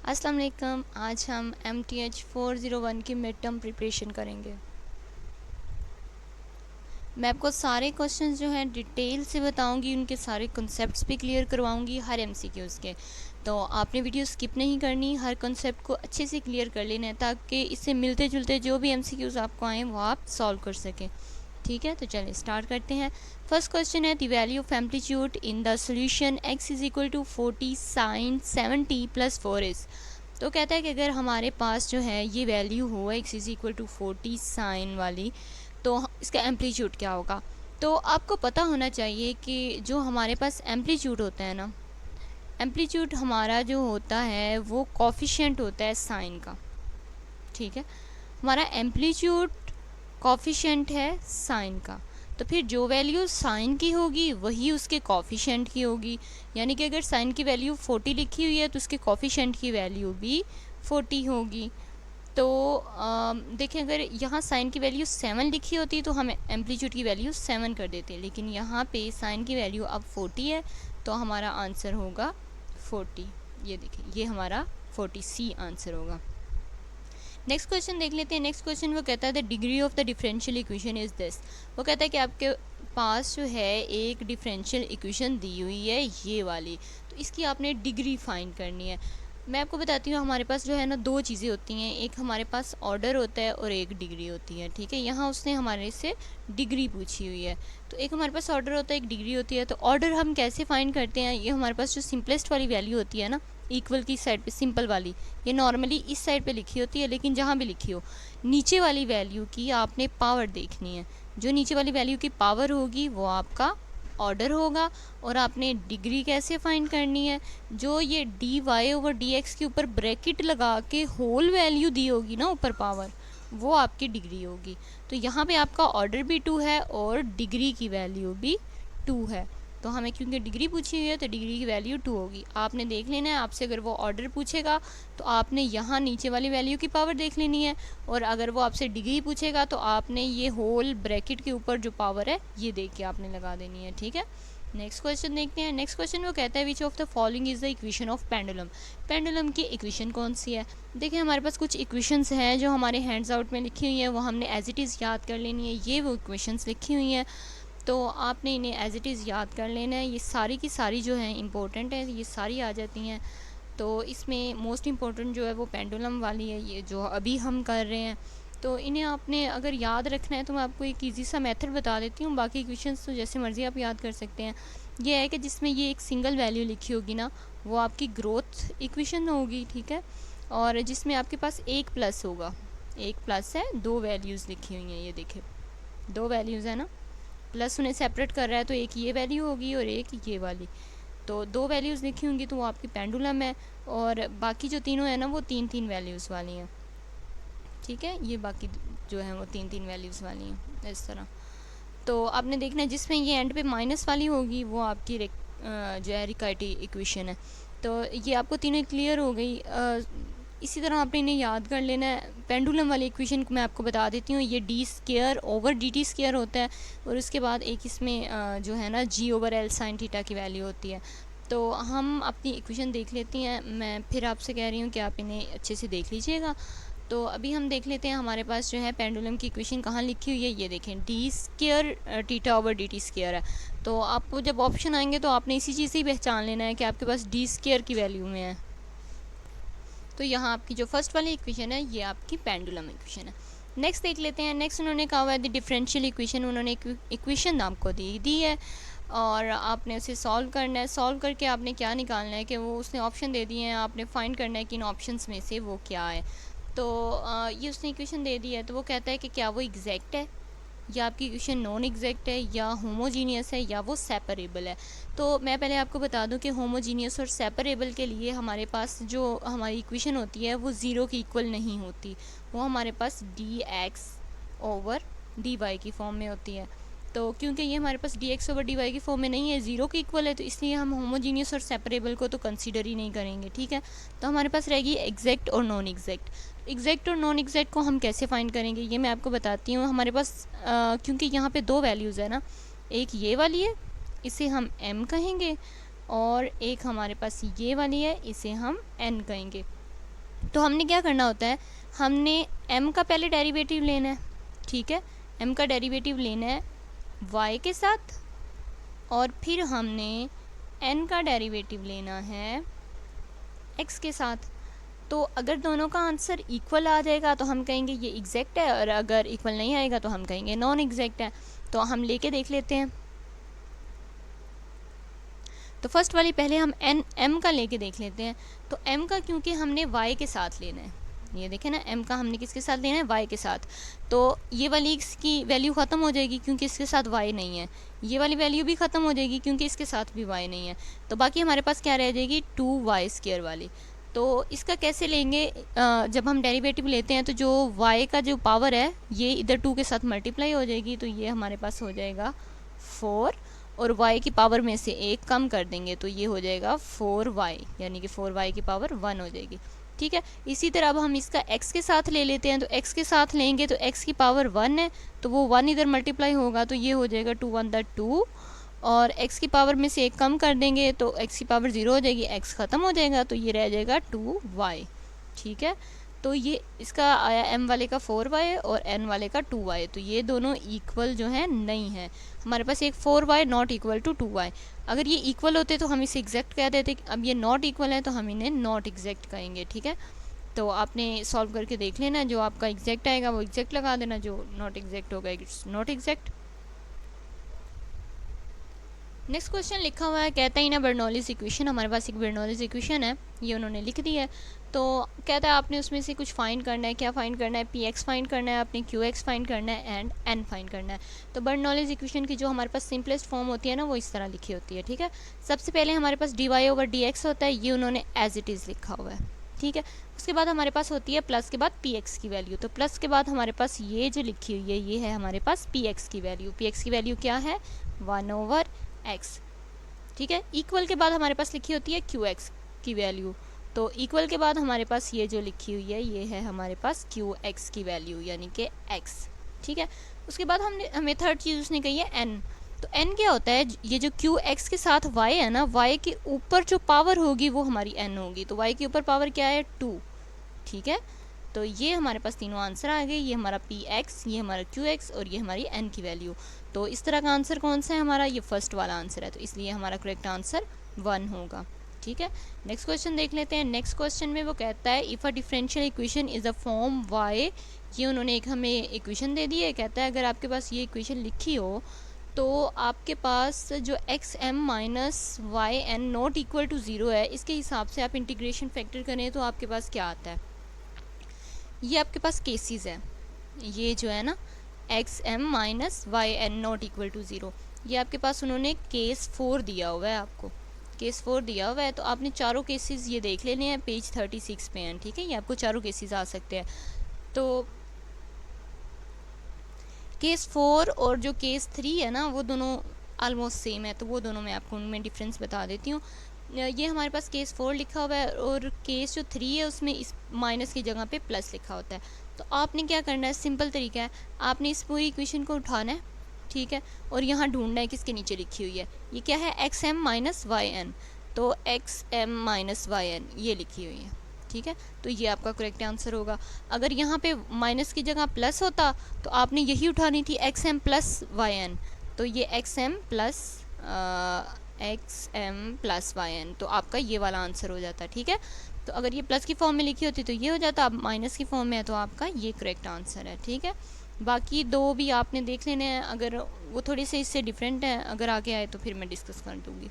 अस्सलाम वालेकुम। आज हम MTH 401 की मिड टर्म प्रिपरेशन करेंगे। मैं आपको सारे क्वेश्चंस जो हैं डिटेल से बताऊंगी, उनके सारे कॉन्सेप्ट्स भी क्लियर करवाऊंगी हर MCQs के। तो आपने वीडियो स्किप नहीं करनी, हर कॉन्सेप्ट को अच्छे से क्लियर कर लेना है ताकि इससे मिलते जुलते जो भी MCQs आपको आएँ वो आप सॉल्व कर सकें। ठीक है, तो चलिए स्टार्ट करते हैं। फर्स्ट क्वेश्चन है the value of amplitude in the solution x is equal to 40 sin 7t plus 4 is. तो कहता है कि अगर हमारे पास जो है ये वैल्यू हो x is equal to 40 sine वाली, तो इसका एम्पलीट्यूड क्या होगा। तो आपको पता होना चाहिए कि जो हमारे पास एम्पलीट्यूड होता है ना, एम्पलीट्यूड हमारा जो होता है वो कॉफिशिएंट होता है साइन का। ठीक है, हमारा एम्पलीट्यूड कॉफिशिएंट है साइन का, तो फिर जो वैल्यू साइन की होगी वही उसके कॉफिशिएंट की होगी। यानी कि अगर साइन की वैल्यू 40 लिखी हुई है तो उसके कॉफिशिएंट की वैल्यू भी 40 होगी। तो देखिए, अगर यहाँ साइन की वैल्यू 7 लिखी होती तो हम एम्पलीट्यूड की वैल्यू 7 कर देते, लेकिन यहाँ पे साइन की वैल्यू अब 40 है तो हमारा आंसर होगा 40। ये देखिए, ये हमारा 40C आंसर होगा। नेक्स्ट क्वेश्चन देख लेते हैं। नेक्स्ट क्वेश्चन वो कहता है the degree of the differential equation is this. वो कहता है कि आपके पास जो है एक डिफरेंशियल इक्वेशन दी हुई है ये वाली, तो इसकी आपने डिग्री फाइंड करनी है। मैं आपको बताती हूँ, हमारे पास जो है ना दो चीज़ें होती हैं, एक हमारे पास ऑर्डर होता है और एक डिग्री होती है। ठीक है, यहाँ उसने हमारे से डिग्री पूछी हुई है, तो एक हमारे पास ऑर्डर होता है, एक डिग्री होती है। तो ऑर्डर हम कैसे फाइंड करते हैं, ये हमारे पास जो सिंपलेस्ट वाली वैल्यू होती है ना, इक्वल की साइड पे सिंपल वाली, ये नॉर्मली इस साइड पे लिखी होती है, लेकिन जहाँ भी लिखी हो नीचे वाली वैल्यू की आपने पावर देखनी है। जो नीचे वाली वैल्यू की पावर होगी वो आपका ऑर्डर होगा। और आपने डिग्री कैसे फाइंड करनी है, जो ये dy/dx के ऊपर ब्रैकेट लगा के होल वैल्यू दी होगी ना ऊपर पावर, वो आपकी डिग्री होगी। तो यहाँ पे आपका ऑर्डर भी 2 है और डिग्री की वैल्यू भी 2 है। तो हमें क्योंकि डिग्री पूछी हुई है तो डिग्री की वैल्यू 2 होगी। आपने देख लेना है, आपसे अगर वो ऑर्डर पूछेगा तो आपने यहाँ नीचे वाली वैल्यू की पावर देख लेनी है, और अगर वो आपसे डिग्री पूछेगा तो आपने ये होल ब्रैकेट के ऊपर जो पावर है ये देख के आपने लगा देनी है। ठीक है, नेक्स्ट क्वेश्चन देखते हैं। नेक्स्ट क्वेश्चन वो कहता है विच of the following is the equation of pendulum. Pendulum की इक्वेशन कौन सी है। देखिए, हमारे पास कुछ इक्वेशंस हैं जो हमारे हैंड्स आउट में लिखी हुई हैं, वो हमने एज इट इज़ याद कर लेनी है। ये वो इक्वेशंस लिखी हुई हैं, तो आपने इन्हें एज इट इज़ याद कर लेना है। ये सारी की सारी जो हैं इंपॉर्टेंट है, ये सारी आ जाती हैं। तो इसमें मोस्ट इम्पोर्टेंट जो है वो पेंडुलम वाली है, ये जो अभी हम कर रहे हैं। तो इन्हें आपने अगर याद रखना है तो मैं आपको एक ईजी सा मेथड बता देती हूँ, बाकी इक्वेशंस तो जैसे मर्ज़ी आप याद कर सकते हैं। ये है कि जिसमें ये एक सिंगल वैल्यू लिखी होगी ना, वो आपकी ग्रोथ इक्वेशन होगी। ठीक है, और जिसमें आपके पास एक प्लस होगा, एक प्लस है, दो वैल्यूज़ लिखी हुई हैं, ये देखिए दो वैल्यूज़ है ना, प्लस उन्हें सेपरेट कर रहा है, तो एक ये वैल्यू होगी और एक ये वाली। तो दो वैल्यूज़ लिखी होंगी तो वो आपकी पेंडुलम है, और बाकी जो तीनों है ना वो 3-3 वैल्यूज़ वाली हैं। ठीक है, ये बाकी जो है वो 3-3 वैल्यूज़ वाली हैं इस तरह। तो आपने देखना है जिसमें ये एंड पे माइनस वाली होगी वो आपकी जो है रिकाइटी इक्वेशन है। तो ये आपको तीनों क्लियर हो गई। इसी तरह आपने इन्हें याद कर लेना है। पेंडुलम वाली इक्वेशन को मैं आपको बता देती हूँ, ये d² होता है, और उसके बाद एक इसमें जो है ना g/L sin थीटा की वैल्यू होती है। तो हम अपनी इक्वेशन देख लेती हैं, मैं फिर आपसे कह रही हूँ कि आप इन्हें अच्छे से देख लीजिएगा। तो अभी हम देख लेते हैं हमारे पास जो है पेंडुलम की इक्वेशन कहाँ लिखी हुई है। ये देखें d² θ/dt² है। तो आपको जब ऑप्शन आएंगे तो आपने इसी चीज़ से ही पहचान लेना है कि आपके पास d² की वैल्यू में है। तो यहाँ आपकी जो फर्स्ट वाली इक्वेशन है ये आपकी पेंडुलम इक्वेशन है। नेक्स्ट देख लेते हैं। नेक्स्ट उन्होंने कहा हुआ है द डिफरेंशियल इक्वेशन, उन्होंने इक्वेशन आपको दी है और आपने उसे सॉल्व करना है। सॉल्व करके आपने क्या निकालना है कि वो उसने ऑप्शन दे दिए हैं, आपने फाइंड करना है कि इन ऑप्शंस में से वो क्या है। तो ये उसने इक्वेशन दे दी है, तो वो कहता है कि क्या वो एग्जैक्ट है, या आपकी इक्वेशन नॉन एग्जैक्ट है, या होमोजीनियस है, या वो सेपरेबल है। तो मैं पहले आपको बता दूं कि होमोजीनियस और सेपरेबल के लिए हमारे पास जो हमारी इक्वेशन होती है वो ज़ीरो की इक्वल नहीं होती, वो हमारे पास dx/dy की फॉर्म में होती है। तो क्योंकि ये हमारे पास dx/dy की फॉर्म में नहीं है, ज़ीरो की इक्वल है, तो इसलिए हम होमोजीनियस और सेपरेबल को तो कंसीडर ही नहीं करेंगे। ठीक है, तो हमारे पास रहेगी एग्जैक्ट और नॉन एग्जैक्ट। एग्जैक्ट और नॉन एग्जैक्ट को हम कैसे फाइंड करेंगे ये मैं आपको बताती हूँ। हमारे पास क्योंकि यहाँ पे दो वैल्यूज़ है ना, एक ये वाली है, इसे हम m कहेंगे, और एक हमारे पास ये वाली है, इसे हम n कहेंगे। तो हमने क्या करना होता है, हमने m का पहले डेरिवेटिव लेना है, ठीक है, m का डेरिवेटिव लेना है y के साथ, और फिर हमने n का डेरिवेटिव लेना है x के साथ। तो अगर दोनों का आंसर इक्वल आ जाएगा तो हम कहेंगे ये एग्जैक्ट है, और अगर इक्वल नहीं आएगा तो हम कहेंगे नॉन एग्जैक्ट है। तो हम लेके देख लेते हैं। तो फर्स्ट वाली पहले हम m का लेके देख लेते हैं। तो m का क्योंकि हमने y के साथ लेना है, ये देखें ना, m का हमने किसके साथ लेना है, y के साथ। तो ये वाली इसकी वैल्यू ख़त्म हो जाएगी क्योंकि इसके साथ y नहीं है, ये वाली वैल्यू भी ख़त्म हो जाएगी क्योंकि इसके साथ भी y नहीं है। तो बाकी हमारे पास क्या रह जाएगी, 2y² वाली। तो इसका कैसे लेंगे, जब हम डेरिवेटिव लेते हैं तो जो y का जो पावर है ये इधर 2 के साथ मल्टीप्लाई हो जाएगी, तो ये हमारे पास हो जाएगा 4, और y की पावर में से 1 कम कर देंगे तो ये हो जाएगा 4y, यानी कि 4y की पावर 1 हो जाएगी, ठीक है। इसी तरह अब हम इसका x के साथ ले लेते हैं। तो x के साथ लेंगे तो x की पावर 1 है, तो वो 1 इधर मल्टीप्लाई होगा तो ये हो जाएगा 2 1 2, और x की पावर में से 1 कम कर देंगे तो x की पावर 0 हो जाएगी, x ख़त्म हो जाएगा तो ये रह जाएगा 2y, ठीक है। तो ये इसका आया m वाले का 4y और n वाले का 2y, तो ये दोनों इक्वल जो है नहीं है। हमारे पास एक 4y not equal to 2y, अगर ये इक्वल होते तो हम इसे एग्जैक्ट कह देते, अब ये नॉट इक्वल है तो हम इन्हें नॉट एग्जैक्ट कहेंगे, ठीक है। तो आपने सॉल्व करके देख लेना, जो आपका एग्जैक्ट आएगा वो एग्जैक्ट लगा देना, जो नॉट एग्जैक्ट होगा it's not exact. Next question लिखा हुआ है, कहता है ना बर्नौलीज इक्वेशन, हमारे पास एक बर्नौलीज इक्वेशन है, ये उन्होंने लिख दी है। तो कहता है आपने उसमें से कुछ फाइंड करना है, क्या फाइंड करना है, px फाइंड करना है, आपने qx फाइंड करना है एंड n फाइंड करना है। तो बर्नौलीज इक्वेशन की जो हमारे पास सिंपलेस्ट फॉर्म होती है ना, वो इस तरह लिखी होती है, ठीक है। सबसे पहले हमारे पास dy/dx होता है, ये उन्होंने एज इट इज़ लिखा हुआ है, ठीक है। उसके बाद हमारे पास होती है प्लस के बाद px की वैल्यू, तो प्लस के बाद हमारे पास ये जो लिखी हुई है ये है हमारे पास px की वैल्यू। px की वैल्यू क्या है, 1/x, ठीक है। इक्वल के बाद हमारे पास लिखी होती है qx की वैल्यू, तो इक्वल के बाद हमारे पास ये जो लिखी हुई है ये है हमारे पास qx की वैल्यू, यानी कि x, ठीक है। उसके बाद हमें थर्ड चीज़ उसने कही है n। तो n क्या होता है, ये जो qx के साथ y है ना, y के ऊपर जो पावर होगी वो हमारी n होगी, तो y के ऊपर पावर क्या है 2, ठीक है। तो ये हमारे पास तीनों आंसर आ गए, ये हमारा px, ये हमारा qx और ये हमारी n की वैल्यू। तो इस तरह का आंसर कौन सा है हमारा, ये फर्स्ट वाला आंसर है, तो इसलिए हमारा करेक्ट आंसर 1 होगा, ठीक है। नेक्स्ट क्वेश्चन देख लेते हैं। नेक्स्ट क्वेश्चन में वो कहता है if a differential equation is a form y, ये उन्होंने एक हमें इक्वेशन दे दी है। कहता है अगर आपके पास ये इक्वेशन लिखी हो तो आपके पास जो xm minus y n not equal to 0 है, इसके हिसाब से आप इंटीग्रेशन फैक्टर करें तो आपके पास क्या आता है, ये आपके पास केसेस है, ये जो है ना xm minus y n not equal to 0, ये आपके पास उन्होंने केस 4 दिया हुआ है, आपको केस 4 दिया हुआ है। तो आपने चारों केसेस ये देख लेने हैं, पेज 36 पे हैं, ठीक है। ये आपको चारों केसेस आ सकते हैं। तो केस 4 और जो केस 3 है ना, वो दोनों आलमोस्ट सेम है, तो वो दोनों मैं आपको उनमें डिफरेंस बता देती हूँ। ये हमारे पास केस 4 लिखा हुआ है और केस जो 3 है उसमें इस माइनस की जगह पे प्लस लिखा होता है। तो आपने क्या करना है, सिंपल तरीका है, आपने इस पूरी इक्वेशन को उठाना है, ठीक है, और यहाँ ढूंढना है किसके नीचे लिखी हुई है, ये क्या है xm माइनस वाई एन, तो xm माइनस वाई एन ये लिखी हुई है, ठीक है। तो ये आपका करेक्ट आंसर होगा। अगर यहाँ पे माइनस की जगह प्लस होता तो आपने यही उठानी थी xm प्लस वाई एन, तो ये xm प्लस वाई एन, तो आपका ये वाला आंसर हो जाता, ठीक है। तो अगर ये प्लस की फॉर्म में लिखी होती तो ये हो जाता, अब माइनस की फॉर्म में है तो आपका ये करेक्ट आंसर है, ठीक है। बाकी दो भी आपने देख लेने हैं, अगर वो थोड़ी से इससे डिफरेंट है, अगर आगे आए तो फिर मैं डिस्कस कर दूँगी,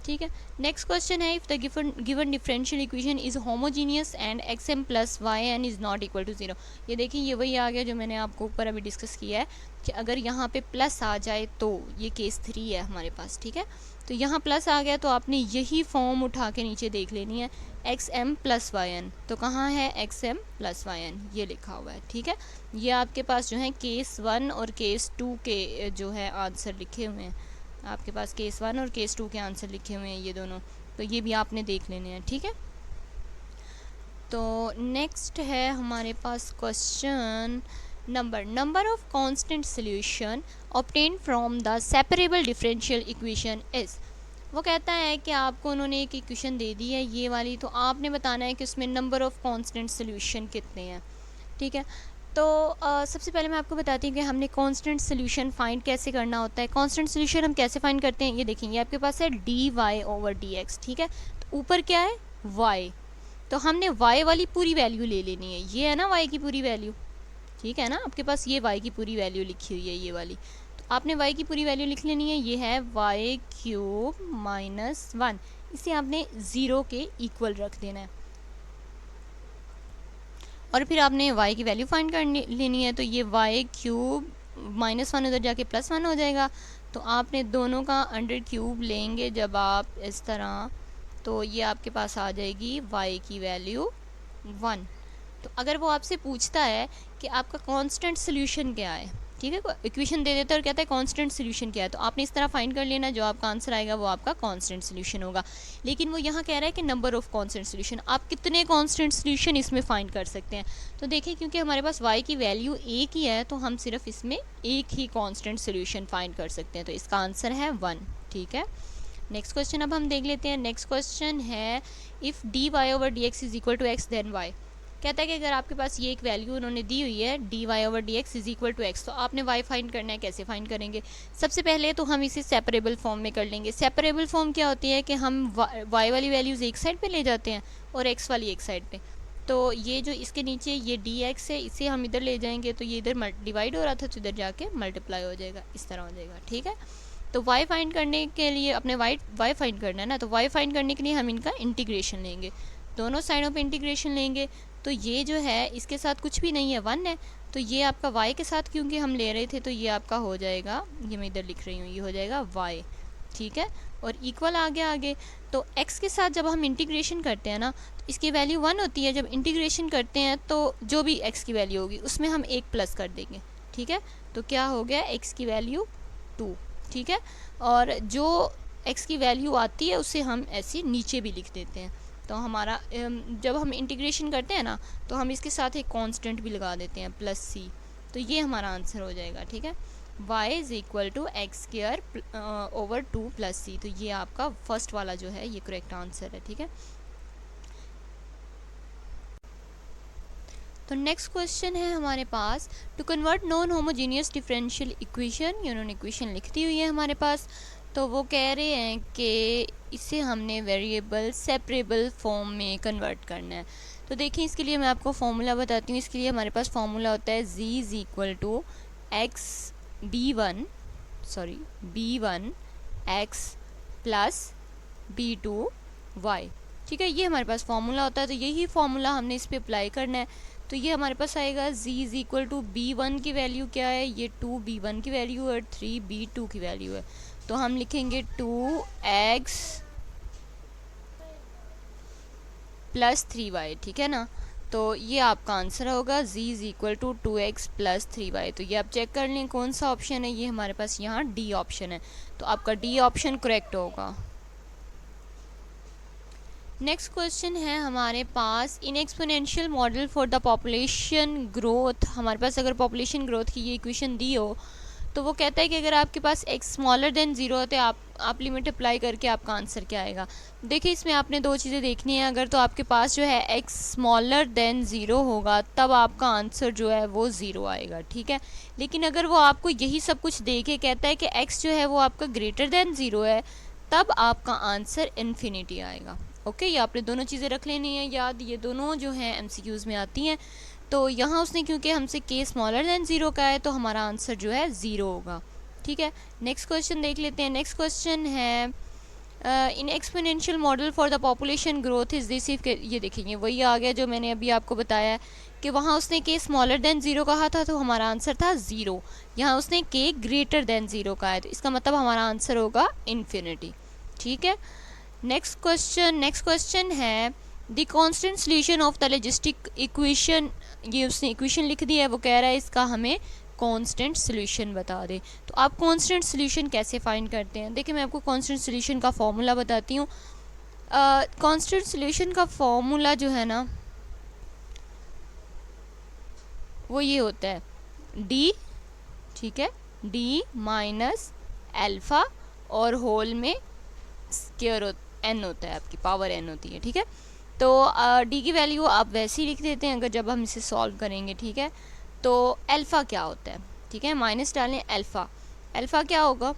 ठीक है। नेक्स्ट क्वेश्चन है if the given differential equation is homogeneous and xm plus y n is not equal to 0। ये देखिए ये वही आ गया जो मैंने आपको ऊपर अभी डिस्कस किया है कि अगर यहाँ पे प्लस आ जाए तो ये केस 3 है हमारे पास, ठीक है। तो यहाँ प्लस आ गया तो आपने यही फॉर्म उठा के नीचे देख लेनी है, xm प्लस वाई एन, तो कहाँ है xm प्लस वाई एन, ये लिखा हुआ है, ठीक है। ये आपके पास जो है केस 1 और केस 2 के जो है आंसर लिखे हुए हैं, आपके पास केस 1 और केस 2 के आंसर लिखे हुए हैं ये दोनों, तो ये भी आपने देख लेने हैं, ठीक है। तो नेक्स्ट है हमारे पास question number of constant solution obtained from the separable differential equation is. वो कहता है कि आपको उन्होंने एक इक्वेशन दे दी है ये वाली, तो आपने बताना है कि उसमें नंबर ऑफ़ कांस्टेंट सोल्यूशन कितने हैं। ठीक है, तो सबसे पहले मैं आपको बताती हूँ कि हमने कांस्टेंट सोल्यूशन फाइंड कैसे करना होता है। कांस्टेंट सोल्यूशन हम कैसे फाइंड करते हैं, ये देखेंगे आपके पास है dy/dx। ठीक है, तो ऊपर क्या है y, तो हमने y वाली पूरी वैल्यू ले लेनी है। ये है ना y की पूरी वैल्यू, ठीक है ना, आपके पास ये y की पूरी वैल्यू लिखी हुई है ये वाली, तो आपने y की पूरी वैल्यू लिख लेनी है। ये है y³ - 1, इसे आपने 0 के इक्वल रख देना है और फिर आपने y की वैल्यू फाइंड कर लेनी है। तो ये y³ - 1 उधर जाके +1 हो जाएगा, तो आपने दोनों का अंडर क्यूब लेंगे जब आप इस तरह, तो ये आपके पास आ जाएगी y की वैल्यू 1। तो अगर वो आपसे पूछता है कि आपका कांस्टेंट सोल्यूशन क्या है, ठीक है, इक्वेशन दे देता है और कहता है कांस्टेंट सोल्यूशन क्या है, तो आपने इस तरह फाइंड कर लेना, जो आपका आंसर आएगा वो आपका कांस्टेंट सोल्यूशन होगा। लेकिन वो यहाँ कह रहा है कि नंबर ऑफ कांस्टेंट सोल्यूशन, आप कितने कांस्टेंट सोल्यूशन इसमें फाइंड कर सकते हैं। तो देखिए, क्योंकि हमारे पास y की वैल्यू एक ही है, तो हम सिर्फ इसमें एक ही कांस्टेंट सोल्यूशन फाइंड कर सकते हैं, तो इसका आंसर है 1। ठीक है, नेक्स्ट क्वेश्चन अब हम देख लेते हैं। नेक्स्ट क्वेश्चन है if dy/dx is equal to x then y। कहता है कि अगर आपके पास ये एक वैल्यू उन्होंने दी हुई है dy/dx is equal to x, तो आपने y फाइंड करना है। कैसे फाइंड करेंगे, सबसे पहले तो हम इसे सेपरेबल फॉर्म में कर लेंगे। सेपरेबल फॉर्म क्या होती है कि हम y वाली वैल्यूज़ एक साइड पे ले जाते हैं और x वाली एक साइड पे, तो ये जो इसके नीचे ये dx है इसे हम इधर ले जाएंगे, तो ये इधर डिवाइड हो रहा था तो इधर जाके मल्टीप्लाई हो जाएगा, इस तरह हो जाएगा। ठीक है, तो y फाइंड करने के लिए अपने y फाइंड करना है ना, तो y फाइंड करने के लिए हम इनका इंटीग्रेशन लेंगे, दोनों साइडों पे इंटीग्रेशन लेंगे। तो ये जो है इसके साथ कुछ भी नहीं है, 1 है, तो ये आपका y के साथ क्योंकि हम ले रहे थे, तो ये आपका हो जाएगा, ये मैं इधर लिख रही हूँ, ये हो जाएगा y। ठीक है, और इक्वल आगे तो x के साथ जब हम इंटीग्रेशन करते हैं ना, तो इसकी वैल्यू 1 होती है। जब इंटीग्रेशन करते हैं तो जो भी x की वैल्यू होगी उसमें हम एक प्लस कर देंगे। ठीक है, तो क्या हो गया, x की वैल्यू 2। ठीक है, और जो x की वैल्यू आती है उसे हम ऐसे नीचे भी लिख देते हैं। तो हमारा जब हम इंटीग्रेशन करते हैं ना, तो हम इसके साथ एक कांस्टेंट भी लगा देते हैं +c, तो ये हमारा आंसर हो जाएगा। ठीक है, y is equal to x² / 2 + c, तो ये आपका फर्स्ट वाला जो है ये करेक्ट आंसर है। ठीक है, तो नेक्स्ट क्वेश्चन है हमारे पास, to convert non homogeneous differential equation, ये उन्होंने इक्वेशन लिख दी हुई है हमारे पास, तो वो कह रहे हैं कि इसे हमने वेरिएबल सेपरेबल फॉर्म में कन्वर्ट करना है। तो देखिए, इसके लिए मैं आपको फार्मूला बताती हूँ। इसके लिए हमारे पास फार्मूला होता है z is equal to b1 x plus b2 y। ठीक है, ये हमारे पास फार्मूला होता है, तो यही फार्मूला हमने इस पर अप्लाई करना है। तो ये हमारे पास आएगा z is equal to b1 की वैल्यू क्या है, ये 2b1 की वैल्यू और 3b2 की वैल्यू है, तो हम लिखेंगे 2x प्लस 3y। ठीक है ना, तो ये आपका आंसर होगा z is equal to 2x plus 3y। तो ये आप चेक कर लें कौन सा ऑप्शन है, ये हमारे पास यहाँ डी ऑप्शन है, तो आपका डी ऑप्शन करेक्ट होगा। नेक्स्ट क्वेश्चन है हमारे पास, in exponential model for the population growth. हमारे पास अगर पॉपुलेशन ग्रोथ की ये इक्वेशन दी हो, तो वो कहता है कि अगर आपके पास x स्मॉलर देन 0 है, तो आप लिमिट अप्लाई करके आपका आंसर क्या आएगा। देखिए, इसमें आपने दो चीज़ें देखनी है। अगर तो आपके पास जो है x स्मॉलर देन 0 होगा, तब आपका आंसर जो है वो 0 आएगा। ठीक है, लेकिन अगर वो आपको यही सब कुछ दे के कहता है कि x जो है वो आपका ग्रेटर देन 0 है, तब आपका आंसर इन्फिनिटी आएगा। ओके, ये आपने दोनों चीज़ें रख लेनी है याद, ये दोनों जो हैं MCQs में आती हैं। तो यहाँ उसने क्योंकि हमसे k स्मॉलर देन 0 का है, तो हमारा आंसर जो है 0 होगा। ठीक है, नेक्स्ट क्वेश्चन देख लेते हैं। नेक्स्ट क्वेश्चन है, इन exponential model for the population growth is this if, ये देखेंगे वही आ गया जो मैंने अभी आपको बताया कि वहाँ उसने k स्मॉलर देन 0 कहा था, तो हमारा आंसर था 0। यहाँ उसने k ग्रेटर देन 0 कहा है, तो इसका मतलब हमारा आंसर होगा इन्फिनिटी। ठीक है, नेक्स्ट क्वेश्चन है, the constant solution of the logistic equation. ये उसने इक्वेशन लिख दी है, वो कह रहा है इसका हमें कांस्टेंट सोल्यूशन बता दे। तो आप कांस्टेंट सोल्यूशन कैसे फाइंड करते हैं, देखिए मैं आपको कांस्टेंट सोल्यूशन का फॉर्मूला बताती हूँ। कांस्टेंट सोल्यूशन का फॉर्मूला जो है ना, वो ये होता है d, ठीक है, d माइनस अल्फ़ा और होल में स्क्वायर n होता है, आपकी पावर n होती है, ठीक है। तो d की वैल्यू आप वैसे ही लिख देते हैं अगर जब हम इसे सॉल्व करेंगे, ठीक है। तो अल्फ़ा क्या होता है, ठीक है, माइनस डालें अल्फ़ा, अल्फ़ा क्या होगा,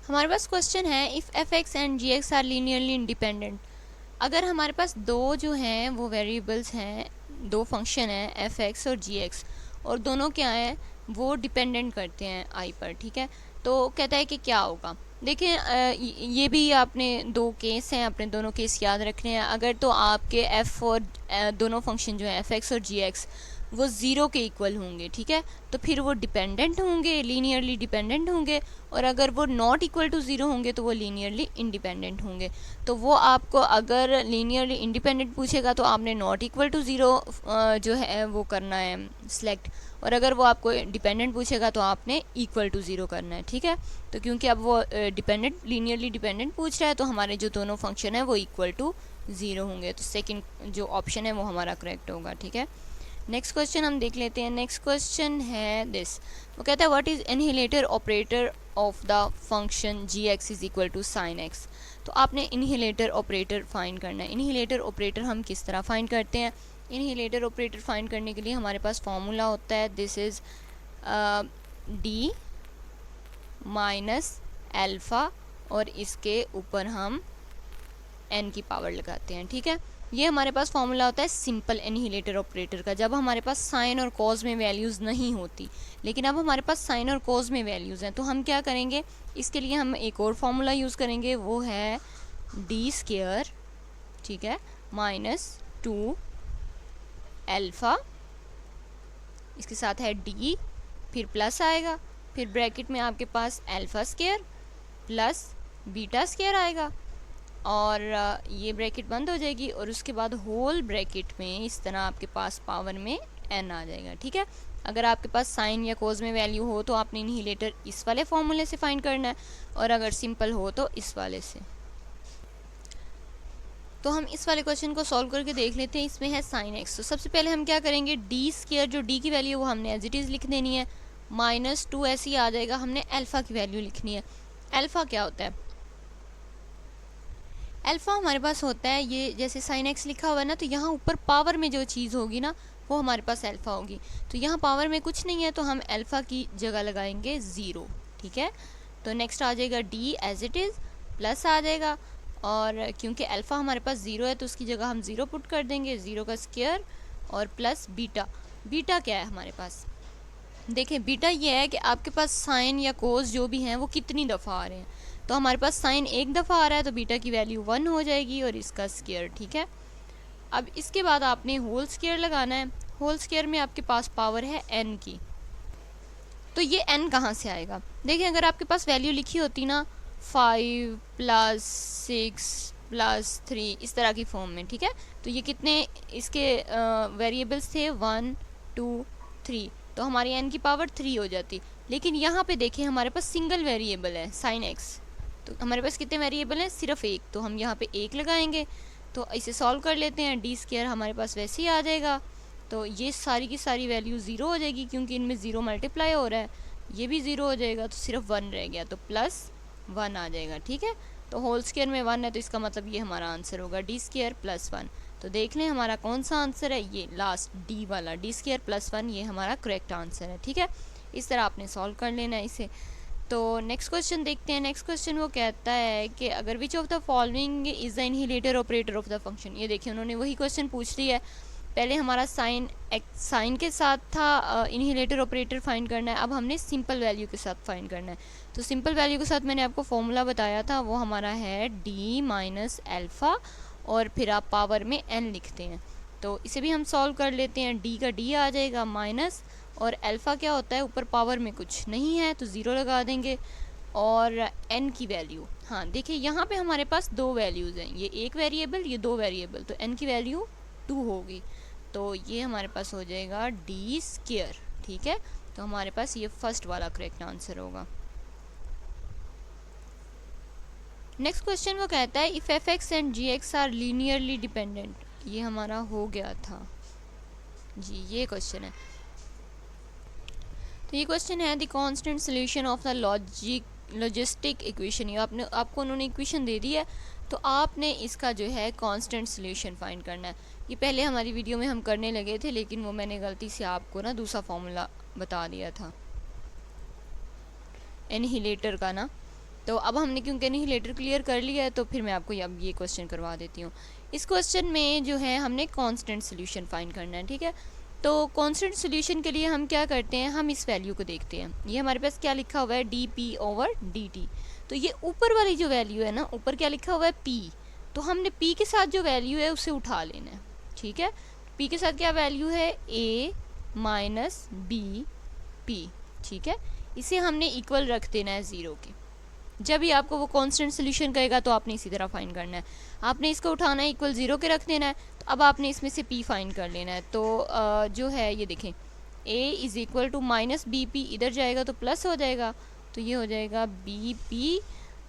हमारे पास क्वेश्चन है if f x and g x are linearly independent. अगर हमारे पास दो जो हैं वो वेरिएबल्स हैं, दो फंक्शन हैं एफ एक्स और जी एक्स, और दोनों क्या हैं, वो डिपेंडेंट करते हैं आई पर, ठीक है। तो कहता है कि क्या होगा, देखिए ये भी आपने दो केस हैं, अपने दोनों केस याद रखने हैं। अगर तो आपके एफ और दोनों फंक्शन जो हैं एफ एक्स और जी एक्स वो ज़ीरो के इक्वल होंगे, ठीक है, तो फिर वो डिपेंडेंट होंगे, लीनियरली डिपेंडेंट होंगे। और अगर वो नॉट इक्वल टू ज़ीरो होंगे तो वो लीनियरली इंडिपेंडेंट होंगे। तो वो आपको अगर लीनियरली इंडिपेंडेंट पूछेगा तो आपने नॉट इक्वल टू ज़ीरो जो है वो करना है सिलेक्ट, और अगर वो आपको डिपेंडेंट पूछेगा तो आपने इक्वल टू ज़ीरो करना है, ठीक है। तो क्योंकि अब वो डिपेंडेंट लीनियरली डिपेंडेंट पूछ रहा है तो हमारे जो दोनों फंक्शन है वो इक्वल टू ज़ीरो होंगे, तो सेकंड जो ऑप्शन है वो हमारा करेक्ट होगा, ठीक है। नेक्स्ट क्वेश्चन हम देख लेते हैं। नेक्स्ट क्वेश्चन है दिस, वो कहता है what is annihilator operator of the function g x is equal to sine x. तो आपने इनहिलेटर ऑपरेटर फाइंड करना है। इनहिलेटर ऑपरेटर हम किस तरह फाइंड करते हैं, इनहिलेटर ऑपरेटर फाइंड करने के लिए हमारे पास फॉर्मूला होता है, this is D minus alpha और इसके ऊपर हम n की पावर लगाते हैं, ठीक है। ये हमारे पास फॉर्मूला होता है सिंपल एनिहिलेटर ऑपरेटर का, जब हमारे पास साइन और कॉज में वैल्यूज़ नहीं होती। लेकिन अब हमारे पास साइन और कॉज में वैल्यूज़ हैं तो हम क्या करेंगे, इसके लिए हम एक और फॉर्मूला यूज़ करेंगे, वो है डी स्क्वायर, ठीक है, माइनस 2 अल्फ़ा, इसके साथ है डी, फिर प्लस आएगा, फिर ब्रैकेट में आपके पास alpha square plus beta square आएगा, और ये ब्रैकेट बंद हो जाएगी, और उसके बाद होल ब्रैकेट में इस तरह आपके पास पावर में n आ जाएगा, ठीक है। अगर आपके पास साइन या कोज में वैल्यू हो तो आपने इनहिलेटर इस वाले फॉर्मूले से फाइंड करना है, और अगर सिंपल हो तो इस वाले से। तो हम इस वाले क्वेश्चन को सॉल्व करके देख लेते हैं। इसमें है साइन एक्स, तो सबसे पहले हम क्या करेंगे, डी स्क्वायर जो डी की वैल्यू वो हमने एज इट इज़ लिख देनी है, माइनस 2 ऐसे ही आ जाएगा, हमने अल्फ़ा की वैल्यू लिखनी है। अल्फ़ा क्या होता है, अल्फ़ा हमारे पास होता है ये जैसे साइन एक्स लिखा हुआ है ना, तो यहाँ ऊपर पावर में जो चीज़ होगी ना वो हमारे पास अल्फ़ा होगी। तो यहाँ पावर में कुछ नहीं है तो हम अल्फ़ा की जगह लगाएंगे ज़ीरो, ठीक है। तो नेक्स्ट आ जाएगा D as it is, plus आ जाएगा, और क्योंकि अल्फ़ा हमारे पास ज़ीरो है तो उसकी जगह हम ज़ीरो पुट कर देंगे, ज़ीरो का स्क्वायर, और प्लस बीटा। बीटा क्या है हमारे पास, देखिए बीटा ये है कि आपके पास साइन या कोस जो भी हैं वो कितनी दफ़ा आ रहे हैं। तो हमारे पास साइन एक दफ़ा आ रहा है तो बीटा की वैल्यू 1 हो जाएगी और इसका स्क्वायर, ठीक है। अब इसके बाद आपने होल स्क्वायर लगाना है। होल स्क्वायर में आपके पास पावर है n की, तो ये n कहाँ से आएगा, देखिए अगर आपके पास वैल्यू लिखी होती ना 5 प्लस 6 प्लस 3 इस तरह की फॉर्म में, ठीक है, तो ये कितने इसके वेरिएबल्स थे 1 2 3, तो हमारी n की पावर 3 हो जाती। लेकिन यहाँ पे देखिए हमारे पास सिंगल वेरिएबल है साइन x, तो हमारे पास कितने वेरिएबल हैं, सिर्फ एक, तो हम यहाँ पे एक लगाएंगे। तो इसे सॉल्व कर लेते हैं, डी स्क्वायर हमारे पास वैसे ही आ जाएगा, तो ये सारी की सारी वैल्यू ज़ीरो हो जाएगी क्योंकि इनमें ज़ीरो मल्टीप्लाई हो रहा है, ये भी ज़ीरो हो जाएगा, तो सिर्फ 1 रह गया, तो प्लस 1 आ जाएगा, ठीक है। तो होल स्क्वायर में 1 है तो इसका मतलब ये हमारा आंसर होगा डी स्क्वायर प्लस 1। तो देख लें हमारा कौन सा आंसर है, ये लास्ट डी वाला, डी स्क्वायर प्लस 1, ये हमारा करेक्ट आंसर है, ठीक है। इस तरह आपने सॉल्व कर लेना है इसे। तो नेक्स्ट क्वेश्चन देखते हैं। नेक्स्ट क्वेश्चन वो कहता है कि अगर which of the following is the annihilator operator of the function. ये देखिए उन्होंने वही क्वेश्चन पूछ लिया है, पहले हमारा साइन के साथ था इनहिलेटर ऑपरेटर फाइंड करना है, अब हमने सिंपल वैल्यू के साथ फाइंड करना है। तो सिंपल वैल्यू के साथ मैंने आपको फॉर्मूला बताया था, वो हमारा है डी माइनस अल्फ़ा, और फिर आप पावर में n लिखते हैं। तो इसे भी हम सॉल्व कर लेते हैं, डी का डी आ जाएगा माइनस, और अल्फ़ा क्या होता है, ऊपर पावर में कुछ नहीं है तो ज़ीरो लगा देंगे, और n की वैल्यू, हाँ देखिए यहाँ पे हमारे पास दो वैल्यूज़ हैं, ये एक वेरिएबल ये दो वेरिएबल, तो n की वैल्यू 2 होगी, तो ये हमारे पास हो जाएगा डी स्क्वायर, ठीक है। तो हमारे पास ये फर्स्ट वाला करेक्ट आंसर होगा। नेक्स्ट क्वेश्चन वो कहता है if f x and g x are linearly dependent, ये हमारा हो गया था जी, ये क्वेश्चन है। तो ये क्वेश्चन है the constant solution of the logistic equation. ये आपको उन्होंने इक्वेशन दे दी है, तो आपने इसका जो है कांस्टेंट सॉल्यूशन फाइंड करना है। ये पहले हमारी वीडियो में हम करने लगे थे, लेकिन वो मैंने गलती से आपको ना दूसरा फॉर्मूला बता दिया था एनिहिलेटर का ना। तो अब हमने क्योंकि एनिहिलेटर क्लियर कर लिया है, तो फिर मैं आपको अब ये क्वेश्चन करवा देती हूँ। इस क्वेश्चन में जो है हमने कांस्टेंट सॉल्यूशन फाइंड करना है, ठीक है। तो कांस्टेंट सॉल्यूशन के लिए हम क्या करते हैं, हम इस वैल्यू को देखते हैं। ये हमारे पास क्या लिखा हुआ है, D P over D T. तो ये ऊपर वाली जो वैल्यू है ना, ऊपर क्या लिखा हुआ है, पी। तो हमने पी के साथ जो वैल्यू है उसे उठा लेना है, ठीक है। पी के साथ क्या वैल्यू है, ए माइनस बी पी, ठीक है। इसे हमने इक्वल रख देना है 0 के। जब भी आपको वो कांस्टेंट सोल्यूशन कहेगा तो आपने इसी तरह फाइंड करना है। आपने इसको उठाना है, इक्वल 0 के रख देना है। तो अब आपने इसमें से p फाइंड कर लेना है। तो जो है ये देखें, a is equal to minus b p, इधर जाएगा तो प्लस हो जाएगा, तो ये हो जाएगा बी पी,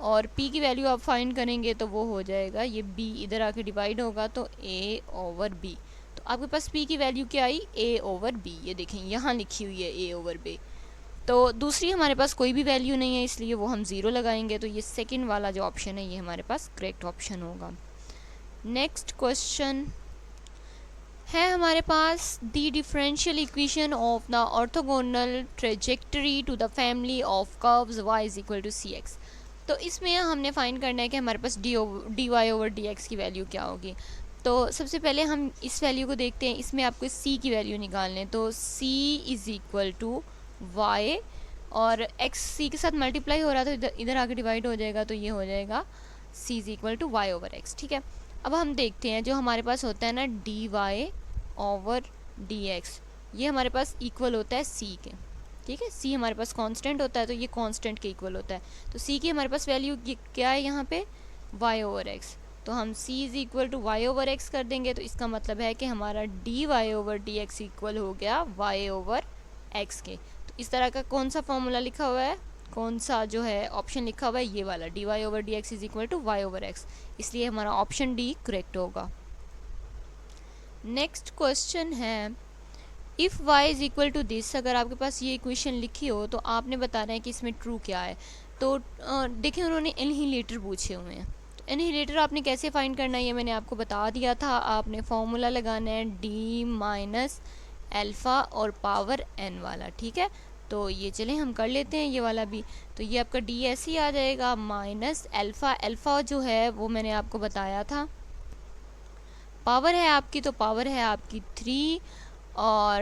और p की वैल्यू आप फाइंड करेंगे तो वो हो जाएगा, ये b इधर आके डिवाइड होगा तो a ओवर b। तो आपके पास p की वैल्यू क्या आई, a ओवर b। ये देखें यहाँ लिखी हुई है a ओवर b। तो दूसरी हमारे पास कोई भी वैल्यू नहीं है, इसलिए वो हम 0 लगाएंगे। तो ये सेकंड वाला जो ऑप्शन है ये हमारे पास करेक्ट ऑप्शन होगा। नेक्स्ट क्वेश्चन है हमारे पास the differential equation of the orthogonal trajectory to the family of curves y is equal to C X. तो इसमें हमने फाइंड करना है कि हमारे पास D Y over D X की वैल्यू क्या होगी। तो सबसे पहले हम इस वैल्यू को देखते हैं, इसमें आपको c की वैल्यू निकालनी है। तो c is equal to y, और x c के साथ मल्टीप्लाई हो रहा है तो इधर आके डिवाइड हो जाएगा, तो ये हो जाएगा c is equal to y over x, ठीक है। अब हम देखते हैं जो हमारे पास होता है ना d Y over D x, ये हमारे पास इक्वल होता है c के, ठीक है। c हमारे पास कांस्टेंट होता है, तो ये कांस्टेंट के इक्वल होता है। तो c की हमारे पास वैल्यू क्या है यहाँ पे, y ओवर x। तो हम c is equal to y over x कर देंगे, तो इसका मतलब है कि हमारा d Y over D x equal हो गया y ओवर x के। तो इस तरह का कौन सा फॉर्मूला लिखा हुआ है, कौन सा जो है ऑप्शन लिखा हुआ है, ये वाला d Y over D x is equal to y over x, इसलिए हमारा ऑप्शन डी करेक्ट होगा। नेक्स्ट क्वेश्चन है if y is equal to this. अगर आपके पास ये इक्वेशन लिखी हो तो आपने बताना है कि इसमें ट्रू क्या है। तो देखिए उन्होंने एनिहिलेटर पूछे हुए हैं, तो एनिहिलेटर आपने कैसे फाइंड करना है ये मैंने आपको बता दिया था। आपने फॉर्मूला लगाना है d माइनस अल्फ़ा और पावर n वाला, ठीक है। तो ये चलें हम कर लेते हैं ये वाला भी। तो ये आपका d ऐसे ही आ जाएगा माइनस अल्फ़ा, अल्फ़ा जो है वो मैंने आपको बताया था पावर है आपकी, तो पावर है आपकी 3, और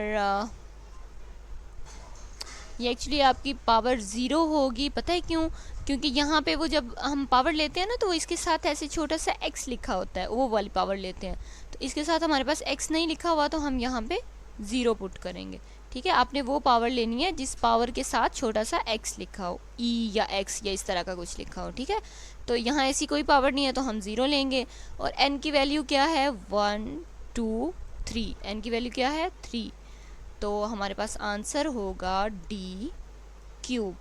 ये एक्चुअली आपकी पावर 0 होगी। पता है क्यों, क्योंकि यहाँ पे वो जब हम पावर लेते हैं ना तो इसके साथ ऐसे छोटा सा x लिखा होता है, वो वाली पावर लेते हैं। तो इसके साथ हमारे पास x नहीं लिखा हुआ, तो हम यहाँ पे 0 पुट करेंगे, ठीक है। आपने वो पावर लेनी है जिस पावर के साथ छोटा सा x लिखा हो, e या x या इस तरह का कुछ लिखा हो, ठीक है। तो यहाँ ऐसी कोई पावर नहीं है तो हम 0 लेंगे। और n की वैल्यू क्या है, 1 2 3, n की वैल्यू क्या है 3। तो हमारे पास आंसर होगा डी क्यूब।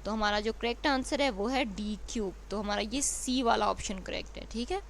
तो हमारा जो करेक्ट आंसर है वो है डी क्यूब। तो हमारा ये सी वाला ऑप्शन करेक्ट है, ठीक है।